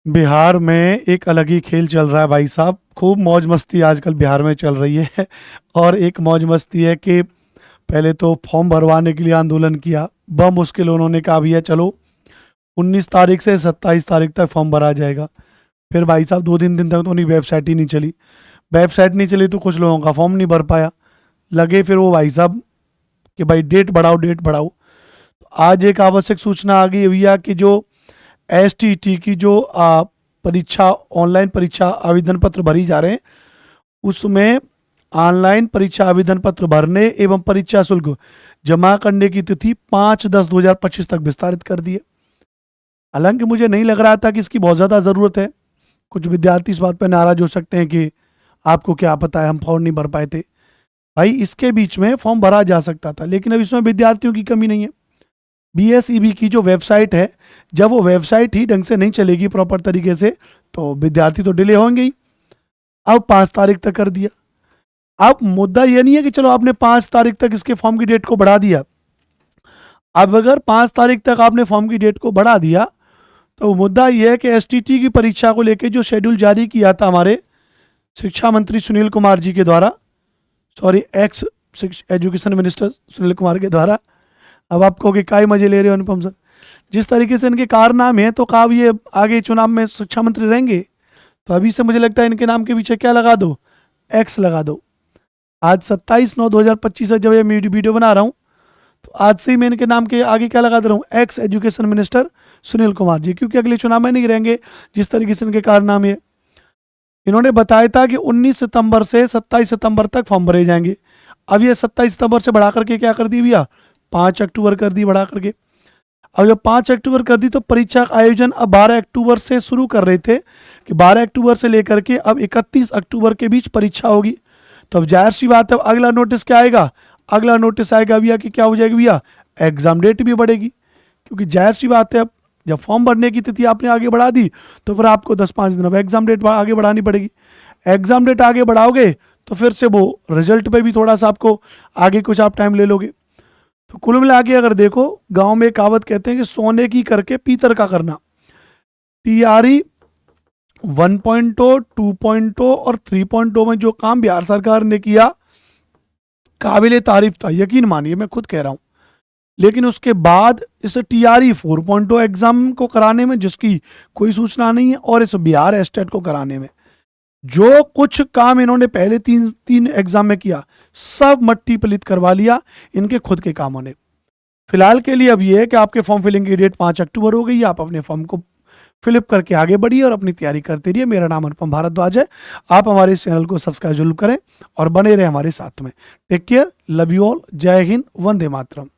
बिहार में एक अलग ही खेल चल रहा है भाई साहब। खूब मौज मस्ती आजकल बिहार में चल रही है। और एक मौज मस्ती है कि पहले तो फॉर्म भरवाने के लिए आंदोलन किया, मुश्किल उन्होंने कहा भैया चलो 19 तारीख से 27 तारीख तक फॉर्म भरा जाएगा। फिर भाई साहब 2 दिन तक तो उन्हीं वेबसाइट ही नहीं चली। वेबसाइट नहीं चली तो कुछ लोगों का फॉर्म नहीं भर पाया। लगे फिर वो भाई साहब कि भाई डेट बढ़ाओ डेट बढ़ाओ। तो आज एक आवश्यक सूचना आ गई भैया कि जो एसटीटी की जो परीक्षा, ऑनलाइन परीक्षा आवेदन पत्र भरी जा रहे हैं, उसमें ऑनलाइन परीक्षा आवेदन पत्र भरने एवं परीक्षा शुल्क जमा करने की तिथि 5/10/2025 तक विस्तारित कर दी है। हालांकि मुझे नहीं लग रहा था कि इसकी बहुत ज़्यादा ज़रूरत है। कुछ विद्यार्थी इस बात पर नाराज हो सकते हैं कि आपको क्या पता है, हम फॉर्म नहीं भर पाए थे। भाई इसके बीच में फॉर्म भरा जा सकता था, लेकिन अब इसमें विद्यार्थियों की कमी नहीं है। बीएसईबी की जो वेबसाइट है, जब वो वेबसाइट ही ढंग से नहीं चलेगी प्रॉपर तरीके से, तो विद्यार्थी तो डिले होंगे ही। अब 5 तारीख तक कर दिया। अब मुद्दा ये नहीं है कि चलो आपने 5 तारीख तक इसके फॉर्म की डेट को बढ़ा दिया। अब अगर 5 तारीख तक आपने फॉर्म की डेट को बढ़ा दिया तो मुद्दा यह है कि एसटीटी की परीक्षा को लेकर जो शेड्यूल जारी किया था हमारे शिक्षा मंत्री सुनील कुमार जी के द्वारा, sorry x education minister Sunil Kumar के द्वारा। अब आप कहोगे काय मजे ले रहे हो अनुपम सर, जिस तरीके से इनके कारनाम है तो कहा ये आगे चुनाव में शिक्षा मंत्री रहेंगे। तो अभी से मुझे लगता है इनके नाम के पीछे क्या लगा दो, एक्स लगा दो। आज 27/9/2025 से जब ये वीडियो बना रहा हूँ, तो आज से ही मैं इनके नाम के आगे क्या लगा दे रहा हूँ, ex education minister Sunil Kumar ji, क्योंकि अगले चुनाव में नहीं रहेंगे जिस तरीके से इनके कारनाम है। इन्होंने बताया था कि 19 सितंबर से 27 सितंबर तक फॉर्म भरे जाएंगे। अब ये 27 सितंबर से बढ़ा करके क्या कर दी भैया, 5 अक्टूबर कर दी बढ़ा करके। अब जब 5 अक्टूबर कर दी तो परीक्षा का आयोजन अब 12 अक्टूबर से शुरू कर रहे थे कि 12 अक्टूबर से लेकर के अब 31 अक्टूबर के बीच परीक्षा होगी। तो अब जाहिर सी बात है, अब अगला नोटिस क्या आएगा, अगला नोटिस आएगा भैया कि क्या हो जाएगी भैया, एग्जाम डेट भी बढ़ेगी। क्योंकि जाहिर सी बात है, अब जब फॉर्म भरने की तिथि आपने आगे बढ़ा दी तो फिर आपको 10-5 दिन अब एग्जाम डेट आगे बढ़ानी पड़ेगी। एग्जाम डेट आगे बढ़ाओगे तो फिर से वो रिजल्ट पे भी थोड़ा सा आपको आगे कुछ आप टाइम ले लोगे। तो कुल मिला के अगर देखो, गांव में कहावत कहते हैं कि सोने की करके पीतर का करना। टीआरई 1.0, 2.0 और 3.0 में जो काम बिहार सरकार ने किया, काबिले तारीफ था, यकीन मानिए, मैं खुद कह रहा हूं। लेकिन उसके बाद इस टीआरई 4.0 एग्जाम को कराने में जिसकी कोई सूचना नहीं है, और इस बिहार एस्टेट को कराने में जो कुछ काम इन्होंने पहले तीन एग्जाम में किया, सब मट्टी पलित करवा लिया इनके खुद के कामों ने। फिलहाल के लिए अब ये है कि आपके फॉर्म फिलिंग की डेट 5 अक्टूबर हो गई। आप अपने फॉर्म को फिलअप करके आगे बढ़िए और अपनी तैयारी करते रहिए। मेरा नाम अनुपम भारद्वाज है। आप हमारे इस चैनल को सब्सक्राइब जरूर करें और बने रहे हमारे साथ में। Take care, love you all, जय हिंद, वंदे मातरम।